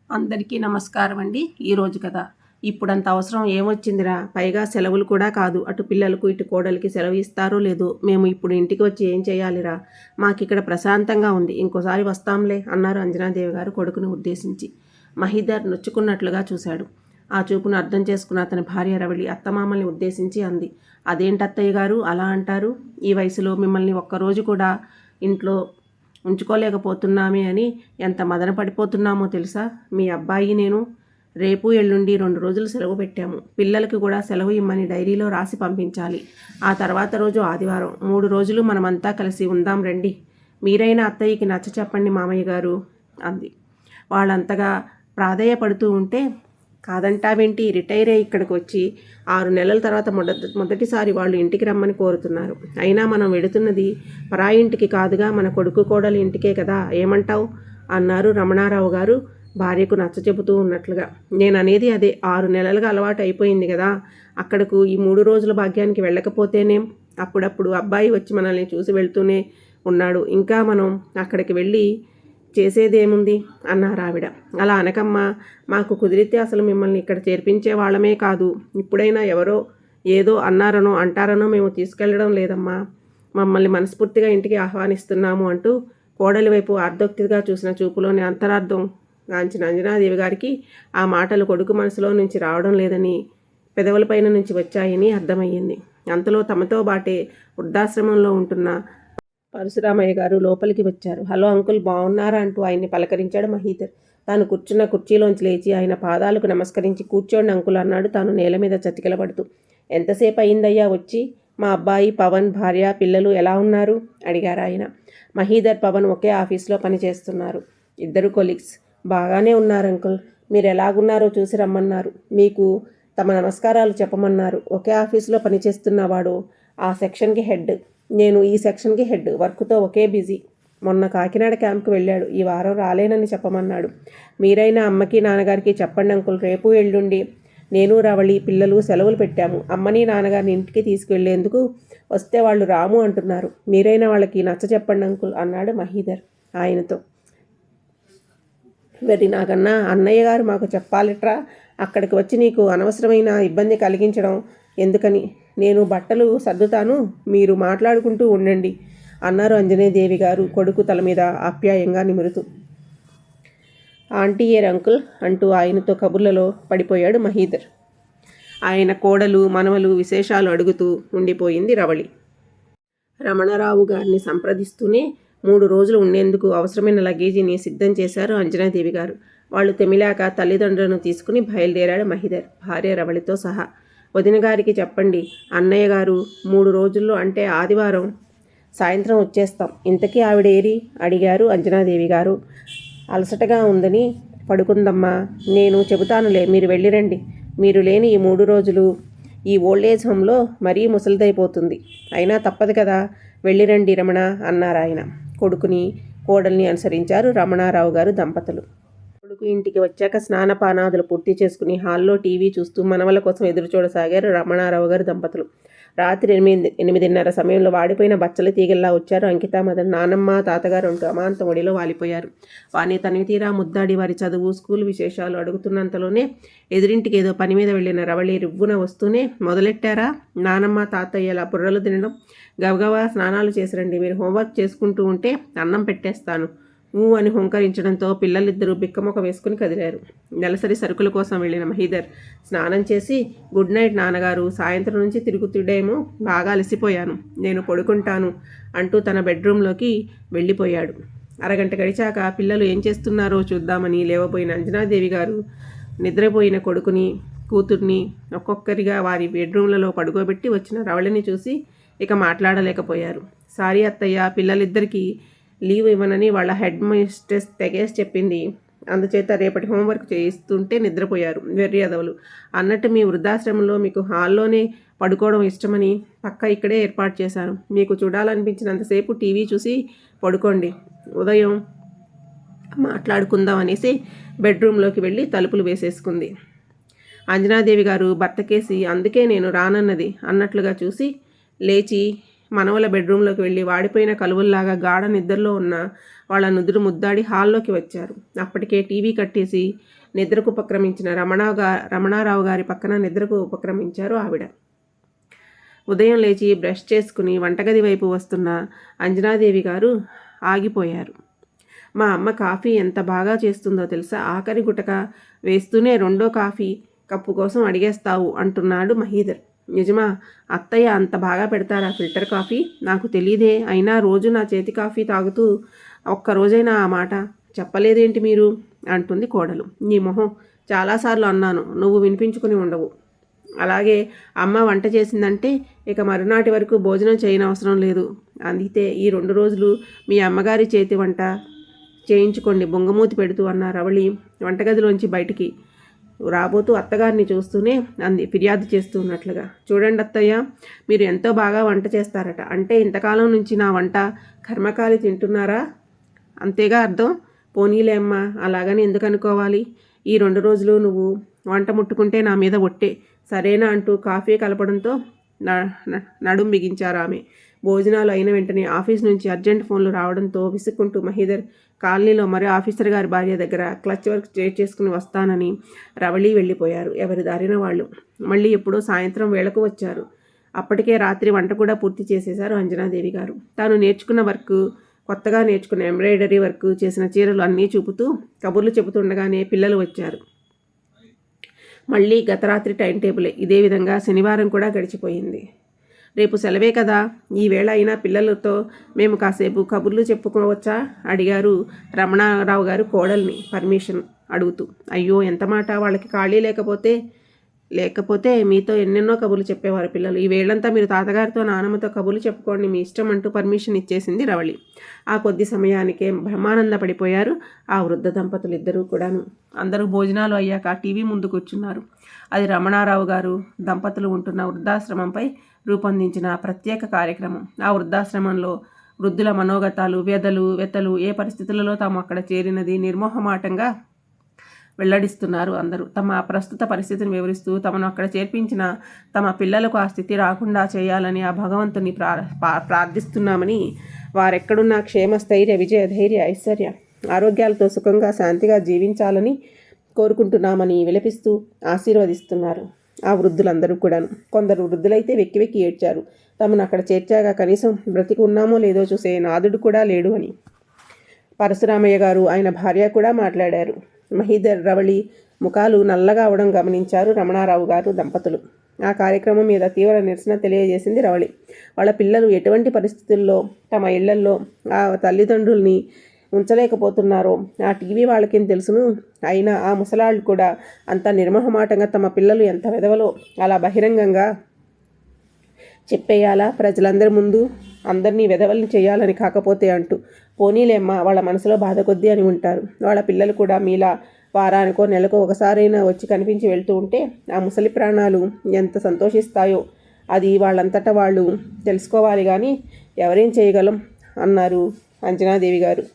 అందరికీ నమస్కారం అండి. ఈరోజు కథ. ఇప్పుడంత అవసరం ఏమొచ్చిందిరా? పైగా సెలవులు కూడా కాదు. అటు పిల్లలకు ఇటు కోడలికి సెలవు ఇస్తారో లేదో. మేము ఇప్పుడు ఇంటికి వచ్చి ఏం చేయాలిరా? మాకిక్కడ ప్రశాంతంగా ఉంది. ఇంకోసారి వస్తాంలే అన్నారు అంజనాదేవి గారు కొడుకుని ఉద్దేశించి. మహీధర్ నొచ్చుకున్నట్లుగా చూశాడు. ఆ చూపును అర్థం చేసుకున్న అతని భార్య రవళి అత్తమామల్ని ఉద్దేశించి అంది. అదేంటత్తయ్య గారు అలా అంటారు? ఈ వయసులో మిమ్మల్ని ఒక్కరోజు కూడా ఇంట్లో ఉంచుకోలేకపోతున్నామే అని ఎంత మదన పడిపోతున్నామో తెలుసా? మీ అబ్బాయి నేను రేపు ఎల్లుండి 2 రోజులు సెలవు పెట్టాము. పిల్లలకి కూడా సెలవు ఇమ్మని డైరీలో రాసి పంపించాలి. ఆ తర్వాత రోజు ఆదివారం. 3 రోజులు మనమంతా కలిసి ఉందాం రండి. మీరైనా అత్తయ్యకి నచ్చ చెప్పండి మామయ్య గారు అంది. వాళ్ళంతగా ప్రాధేయపడుతూ ఉంటే కాదంటావేంటి? రిటైర్ అయ్యి ఇక్కడికి వచ్చి 6 నెలల తర్వాత మొదటిసారి వాళ్ళు ఇంటికి రమ్మని కోరుతున్నారు. అయినా మనం వెడుతున్నది పరాయింటికి కాదుగా, మన కొడుకు కోడలి ఇంటికే కదా. ఏమంటావు అన్నారు రమణారావు గారు భార్యకు నచ్చ చెబుతూ ఉన్నట్లుగా. నేను అనేది అదే. 6 నెలలుగా అలవాటు అయిపోయింది కదా. అక్కడకు ఈ 3 రోజుల భాగ్యానికి వెళ్ళకపోతేనేం? అప్పుడప్పుడు అబ్బాయి వచ్చి మనల్ని చూసి వెళ్తూనే ఉన్నాడు. ఇంకా మనం అక్కడికి వెళ్ళి చేసేదేముంది అన్నారు ఆవిడ. అలా అనకమ్మా. మాకు కుదిరితే అసలు మిమ్మల్ని ఇక్కడ చేర్పించే వాళ్ళమే కాదు. ఇప్పుడైనా ఎవరో ఏదో అన్నారనో అంటారనో మేము తీసుకెళ్లడం లేదమ్మా. మమ్మల్ని మనస్ఫూర్తిగా ఇంటికి ఆహ్వానిస్తున్నాము అంటూ కోడలి వైపు ఆర్దోక్తిగా చూసిన చూపులోని అంతరార్థం గాంచిన అంజనాదేవి గారికి ఆ మాటలు కొడుకు మనసులో నుంచి రావడం లేదని, పెదవులపైన నుంచి వచ్చాయని అర్థమయ్యింది. అంతలో తమతో బాటే వృద్ధాశ్రమంలో ఉంటున్న పరశురామయ్య గారు లోపలికి వచ్చారు. హలో అంకుల్, బాగున్నారా అంటూ ఆయన్ని పలకరించాడు మహీధర్. తాను కూర్చున్న కుర్చీలోంచి లేచి ఆయన పాదాలకు నమస్కరించి కూర్చోండి అంకుల్ అన్నాడు తాను నేల మీద చతికిలబడుతూ. ఎంతసేపు అయిందయ్యా వచ్చి? మా అబ్బాయి పవన్, భార్య, పిల్లలు ఎలా ఉన్నారు అడిగారు ఆయన. మహీధర్, పవన్ ఒకే ఆఫీస్లో పనిచేస్తున్నారు. ఇద్దరు కొలీగ్స్. బాగానే ఉన్నారు అంకుల్. మీరు ఎలాగున్నారో చూసి రమ్మన్నారు. మీకు తమ నమస్కారాలు చెప్పమన్నారు. ఒకే ఆఫీసులో పనిచేస్తున్నవాడు ఆ సెక్షన్కి హెడ్. నేను ఈ సెక్షన్కి హెడ్. వర్క్తో ఒకే బిజీ. మొన్న కాకినాడ క్యాంప్కి వెళ్ళాడు. ఈ వారం రాలేనని చెప్పమన్నాడు. మీరైనా అమ్మకి నాన్నగారికి చెప్పండి అంకుల్. రేపు ఎల్లుండి నేను రవళి పిల్లలు సెలవులు పెట్టాము. అమ్మని నాన్నగారిని ఇంటికి తీసుకువెళ్లేందుకు వస్తే వాళ్ళు రాము అంటున్నారు. మీరైనా వాళ్ళకి నచ్చ చెప్పండి అంకుల్ అన్నాడు మహీధర్ ఆయనతో. వెర్రి నాగన్నా, అన్నయ్య గారు మాకు చెప్పాలిట్రా. అక్కడికి వచ్చి నీకు అనవసరమైన ఇబ్బంది కలిగించడం ఎందుకని? నేను బట్టలు సర్దుతాను, మీరు మాట్లాడుకుంటూ ఉండండి అన్నారు అంజనేదేవి గారు కొడుకు తల మీద ఆప్యాయంగా నిమురుతూ. ఆంటీ ఏర్ అంకుల్ అంటూ ఆయనతో కబుర్లలో పడిపోయాడు మహీధర్. ఆయన కోడలు మనవలు విశేషాలు అడుగుతూ ఉండిపోయింది రవళి. రమణరావు గారిని సంప్రదిస్తూనే 3 రోజులు ఉండేందుకు అవసరమైన లగేజీని సిద్ధం చేశారు అంజనాదేవి గారు. వాళ్ళు తెమిలాక తల్లిదండ్రులను తీసుకుని బయలుదేరాడు మహీధర్ భార్య రవళితో సహా. వదిన గారికి చెప్పండి అన్నయ్య గారు 3 రోజుల్లో అంటే ఆదివారం సాయంత్రం వచ్చేస్తాం. ఇంతకీ ఆవిడేరి అడిగారు అంజనాదేవి గారు. అలసటగా ఉందని పడుకుందమ్మా. నేను చెబుతానులే, మీరు వెళ్ళిరండి. మీరు లేని ఈ 3 రోజులు ఈ ఓల్డేజ్ హోమ్లో మరీ ముసలిదైపోతుంది. అయినా తప్పదు కదా, వెళ్ళిరండి రమణ అన్నారాయన. కొడుకుని కోడల్ని అనుసరించారు రమణారావు గారు దంపతులు. కొడుకు ఇంటికి వచ్చాక స్నానపానాదులు పూర్తి చేసుకుని హాల్లో టీవీ చూస్తూ మనవల కోసం ఎదురు చూడసాగారు రమణారావు గారు దంపతులు. రాత్రి 8:30 సమయంలో వాడిపోయిన బచ్చల తీగల్లా వచ్చారు అంకిత, మదన్. నానమ్మ, తాతగారు అంటూ అమాంతం ఒడిలో వాలిపోయారు. వారిని తనివి తీరా ముద్దాడి వారి చదువు, స్కూల్ విశేషాలు అడుగుతున్నంతలోనే ఎదురింటికి ఏదో పని మీద వెళ్ళిన రవళి రివ్వున వస్తూనే, మొదలెట్టారా నానమ్మ తాతయ్యలా బుర్రలు తినడం? గబగబా స్నానాలు చేసిరండి. మీరు హోంవర్క్ చేసుకుంటూ ఉంటే అన్నం పెట్టేస్తాను అని హుంకరించడంతో పిల్లలిద్దరూ బిక్కమొక వేసుకుని కదిలారు. నెలసరి సరుకుల కోసం వెళ్ళిన మహీధర్ స్నానం చేసి, గుడ్ నైట్ నాన్నగారు, సాయంత్రం నుంచి తిరుగుతుడేమో, బాగా అలసిపోయాను, నేను పడుకుంటాను అంటూ తన బెడ్రూమ్లోకి వెళ్ళిపోయాడు. అరగంట గడిచాక పిల్లలు ఏం చేస్తున్నారో చూద్దామని లేవబోయిన అంజనాదేవి గారు నిద్రపోయిన కొడుకుని కూతుర్ని ఒక్కొక్కరిగా వారి బెడ్రూమ్లలో పడుకోబెట్టి వచ్చిన రవళిని చూసి ఇక మాట్లాడలేకపోయారు. సారీ అత్తయ్య, పిల్లలిద్దరికీ లీవ్ ఇవ్వనని వాళ్ళ హెడ్ మిస్ట్రెస్ తెగేసి చెప్పింది. అందుచేత రేపటి హోంవర్క్ చేయిస్తుంటే నిద్రపోయారు వెర్రి అదవలు. అన్నట్టు మీ వృద్ధాశ్రమంలో మీకు హాల్లోనే పడుకోవడం ఇష్టమని పక్క ఇక్కడే ఏర్పాటు చేశాను. మీకు చూడాలనిపించినంతసేపు టీవీ చూసి పడుకోండి. ఉదయం మాట్లాడుకుందాం అనేసి బెడ్రూమ్లోకి వెళ్ళి తలుపులు వేసేసుకుంది. అంజనాదేవి గారు భర్తకేసి అందుకే నేను రానన్నది అన్నట్లుగా చూసి లేచి మనవల బెడ్రూమ్లోకి వెళ్ళి వాడిపోయిన కలువల్లాగా గాఢ నిద్రలో ఉన్న వాళ్ళ నుదురు ముద్దాడి హాల్లోకి వచ్చారు. అప్పటికే టీవీ కట్టేసి నిద్రకు ఉపక్రమించిన రమణారావు గారి పక్కన నిద్రకు ఉపక్రమించారు ఆవిడ. ఉదయం లేచి బ్రష్ చేసుకుని వంటగది వైపు వస్తున్న అంజనాదేవి గారు ఆగిపోయారు. మా అమ్మ కాఫీ ఎంత బాగా చేస్తుందో తెలుసా? ఆఖరి గుటక వేస్తూనే రెండో కాఫీ కప్పు కోసం అడిగేస్తావు అంటున్నాడు మహీధర్. నిజమా? అత్తయ్య అంత బాగా పెడతారా ఫిల్టర్ కాఫీ? నాకు తెలియదే. అయినా రోజు నా చేతి కాఫీ తాగుతూ ఒక్కరోజైనా ఆ మాట చెప్పలేదేంటి మీరు అంటుంది కోడలు. నీ మొహం, చాలాసార్లు అన్నాను, నువ్వు వినిపించుకుని ఉండవు. అలాగే అమ్మ వంట చేసిందంటే ఇక మరునాటి వరకు భోజనం చేయనవసరం లేదు. అందుకే ఈ 2 రోజులు మీ అమ్మగారి చేతి వంట చేయించుకోండి బొంగమూతి పెడుతూ అన్న రవళి వంటగదిలోంచి బయటికి రాబోతూ అత్తగారిని చూస్తూనే అంది ఫిర్యాదు చేస్తూ ఉన్నట్లుగా. చూడండి అత్తయ్య, మీరు ఎంతో బాగా వంట చేస్తారట. అంటే ఇంతకాలం నుంచి నా వంట కర్మకాలి తింటున్నారా? అంతేగా అర్థం. పోనీలే అమ్మ, అలాగని ఎందుకు అనుకోవాలి? ఈ 2 రోజులు నువ్వు వంట ముట్టుకుంటే నా మీద ఒట్టే, సరేనా అంటూ కాఫీ కలపడంతో నడుం బిగించారు ఆమె. భోజనాలు అయిన వెంటనే ఆఫీస్ నుంచి అర్జెంట్ ఫోన్లు రావడంతో విసుక్కుంటూ మహీధర్ కాలనీలో మరో ఆఫీసర్ గారి భార్య దగ్గర క్లచ్ వర్క్ చేసుకుని వస్తానని రవళి వెళ్ళిపోయారు. ఎవరి దారిన వాళ్ళు. మళ్ళీ ఎప్పుడో సాయంత్రం వేళకు వచ్చారు. అప్పటికే రాత్రి వంట కూడా పూర్తి చేసేశారు అంజనాదేవి గారు. తాను నేర్చుకున్న వర్క్, కొత్తగా నేర్చుకున్న ఎంబ్రాయిడరీ వర్క్ చేసిన చీరలు అన్నీ చూపుతూ కబుర్లు చెబుతుండగానే పిల్లలు వచ్చారు. మళ్ళీ గత రాత్రి టైం టేబులే. ఇదే విధంగా శనివారం కూడా గడిచిపోయింది. రేపు సెలవే కదా, ఈవేళ అయినా పిల్లలతో మేము కాసేపు కబుర్లు చెప్పుకోవచ్చా అడిగారు రమణారావు గారు కోడల్ని పర్మిషన్ అడుగుతూ. అయ్యో ఎంత మాట, వాళ్ళకి ఖాళీ లేకపోతే మీతో ఎన్నెన్నో కబుర్లు చెప్పేవారు పిల్లలు. ఈ వేళంతా మీరు తాతగారితో నానమ్మతో కబుర్లు చెప్పుకోండి, మీ ఇష్టం అంటూ పర్మిషన్ ఇచ్చేసింది రవళి. ఆ కొద్ది సమయానికే బ్రహ్మానంద పడిపోయారు ఆ వృద్ధ దంపతులు ఇద్దరూ కూడాను. అందరూ భోజనాలు అయ్యాక టీవీ ముందు కూర్చున్నారు. అది రమణారావు గారు దంపతులు ఉంటున్న వృద్ధాశ్రమంపై రూపొందించిన ప్రత్యేక కార్యక్రమం. ఆ వృద్ధాశ్రమంలో వృద్ధుల మనోగతాలు, వ్యతలు ఏ పరిస్థితులలో తాము అక్కడ చేరినది నిర్మోహమాటంగా వెల్లడిస్తున్నారు అందరూ. తమ ప్రస్తుత పరిస్థితిని వివరిస్తూ తమను అక్కడ చేర్పించిన తమ పిల్లలకు ఆ స్థితి రాకుండా చేయాలని ఆ భగవంతుని ప్రార్థిస్తున్నామని, వారెక్కడున్నా క్షేమ, స్థైర్య, విజయ, ధైర్య, ఐశ్వర్య, ఆరోగ్యాలతో సుఖంగా శాంతిగా జీవించాలని కోరుకుంటున్నామని విలపిస్తూ ఆశీర్వదిస్తున్నారు ఆ వృద్ధులందరూ కూడాను. కొందరు వృద్ధులైతే వెక్కి వెక్కి ఏడ్చారు. తమను అక్కడ చేర్చాక కనీసం బ్రతికి ఉన్నామో లేదో చూసే నాదుడు కూడా లేడు అని. పరశురామయ్య గారు, ఆయన భార్య కూడా మాట్లాడారు. మహీధర్, రవళి ముఖాలు నల్లగా అవడం గమనించారు రమణారావు గారు దంపతులు. ఆ కార్యక్రమం మీద తీవ్ర నిరసన తెలియజేసింది రవళి. వాళ్ళ పిల్లలు ఎటువంటి పరిస్థితుల్లో తమ ఇళ్లల్లో ఆ తల్లిదండ్రుల్ని ఉంచలేకపోతున్నారో ఆ టీవీ వాళ్ళకేం తెలుసును. అయినా ఆ ముసలాళ్ళు కూడా అంత నిర్మోహమాటంగా తమ పిల్లలు ఎంత వెదవలో అలా బహిరంగంగా చెప్పేయాలా ప్రజలందరి ముందు? అందరినీ వెదవల్ని చేయాలని కాకపోతే అంటూ. పోనీలేమ్మ, వాళ్ళ మనసులో బాధ కొద్దీ అని ఉంటారు. వాళ్ళ పిల్లలు కూడా మీలా వారానికో నెలకో ఒకసారైనా వచ్చి కనిపించి వెళ్తూ ఉంటే ఆ ముసలి ప్రాణాలు ఎంత సంతోషిస్తాయో అది వాళ్ళంతటా వాళ్ళు తెలుసుకోవాలి కానీ ఎవరేం చేయగలం అన్నారు అంజనాదేవి గారు.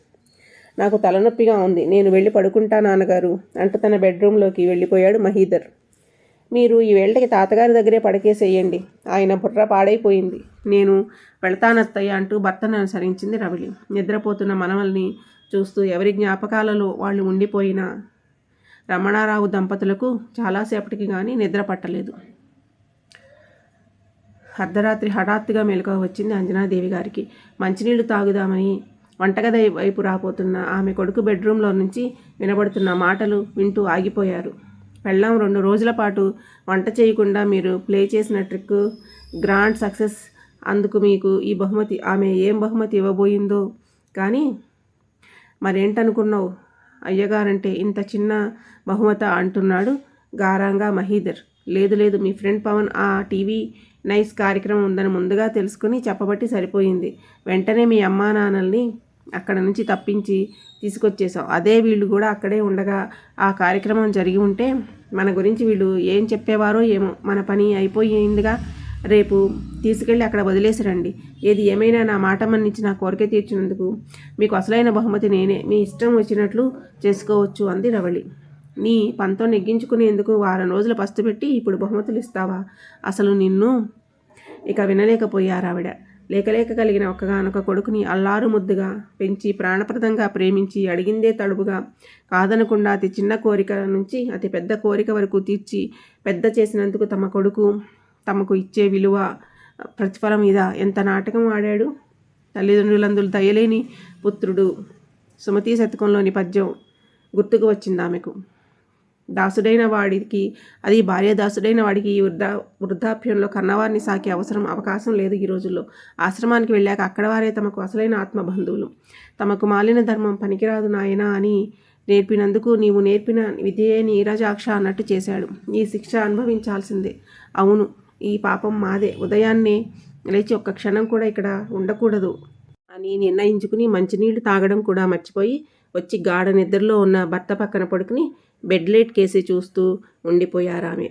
నాకు తలనొప్పిగా ఉంది, నేను వెళ్ళి పడుకుంటా నాన్నగారు అంటూ తన బెడ్రూమ్లోకి వెళ్ళిపోయాడు మహీధర్. మీరు ఈ వేళకి తాతగారి దగ్గరే పడకేసేయండి, ఆయన బుర్ర పాడైపోయింది, నేను వెళతానత్తయ్య అంటూ భర్తను అనుసరించింది రవళి. నిద్రపోతున్న మనవల్ని చూస్తూ ఎవరి జ్ఞాపకాలలో వాళ్ళు ఉండిపోయిన రమణారావు దంపతులకు చాలాసేపటికి కానీ నిద్ర పట్టలేదు. అర్ధరాత్రి హఠాత్తుగా మెలకువ వచ్చింది అంజనాదేవి గారికి. మంచినీళ్లు తాగుదామని వంటగది వైపు రాబోతున్న ఆమె కొడుకు బెడ్రూమ్లో నుంచి వినబడుతున్న మాటలు వింటూ ఆగిపోయారు. పెళ్ళాం 2 రోజుల పాటు వంట చేయకుండా మీరు ప్లే చేసిన ట్రిక్ గ్రాండ్ సక్సెస్, అందుకు మీకు ఈ బహుమతి. ఆమె ఏం బహుమతి ఇవ్వబోయిందో కానీ మరేంటనుకున్నావు? అయ్యగారంటే ఇంత చిన్న బహుమత అంటున్నాడు గారంగా మహీధర్. లేదు, మీ ఫ్రెండ్ పవన్ ఆ టీవీ నైస్ కార్యక్రమం ఉందని ముందుగా తెలుసుకుని చెప్పబట్టి సరిపోయింది. వెంటనే మీ అమ్మా నాన్నల్ని అక్కడ నుంచి తప్పించి తీసుకొచ్చేసాం. అదే వీళ్ళు కూడా అక్కడే ఉండగా ఆ కార్యక్రమం జరిగి ఉంటే మన గురించి వీళ్ళు ఏం చెప్పేవారో ఏమో. మన పని అయిపోయిందిగా, రేపు తీసుకెళ్ళి అక్కడ వదిలేసి రండి. ఏది ఏమైనా నా మాట మన్నించి నా కోరిక తీర్చినందుకు మీకు అసలైన బహుమతి నేనే, మీ ఇష్టం వచ్చినట్లు చేసుకోవచ్చు అంది రవళి. నీ పంతో నెగ్గించుకునేందుకు 1 వారం రోజులు పస్తు పెట్టి ఇప్పుడు బహుమతులు ఇస్తావా? అసలు నిన్ను ఇక వినలేకపోయారావిడ. లేకలేక కలిగిన ఒక్కగానొక కొడుకుని అల్లారు ముద్దుగా పెంచి ప్రాణప్రదంగా ప్రేమించి అడిగిందే తడుపుగా కాదనకుండా అతి చిన్న కోరిక నుంచి అతి పెద్ద కోరిక వరకు తీర్చి పెద్ద చేసినందుకు తమ కొడుకు తమకు ఇచ్చే విలువ ప్రతిఫలం మీద ఎంత నాటకం ఆడాడు. తల్లిదండ్రులందులు దయలేని పుత్రుడు. సుమతీ శతకంలోని పద్యం గుర్తుకు వచ్చింది ఆమెకు. దాసుడైన వాడికి, అది భార్య దాసుడైన వాడికి ఈ వృద్ధాప్యంలో కన్నవారిని సాకే అవకాశం లేదు ఈ రోజుల్లో. ఆశ్రమానికి వెళ్ళాక అక్కడ వారే తమకు అసలైన ఆత్మబంధువులు. తమకు మాలిన ధర్మం పనికిరాదు నాయనా అని నేర్పినందుకు నీవు నేర్పిన విద్యే నీరజాక్ష అన్నట్టు చేశాడు. ఈ శిక్ష అనుభవించాల్సిందే. అవును, ఈ పాపం మాదే. ఉదయాన్నే లేచి ఒక్క క్షణం కూడా ఇక్కడ ఉండకూడదు అని నిర్ణయించుకుని మంచినీళ్లు తాగడం కూడా మర్చిపోయి వచ్చి గాఢ నిద్రలో ఉన్న భర్త పక్కన పడుకుని బెడ్ లైట్ కేసి చూస్తూ ఉండిపోయారామె.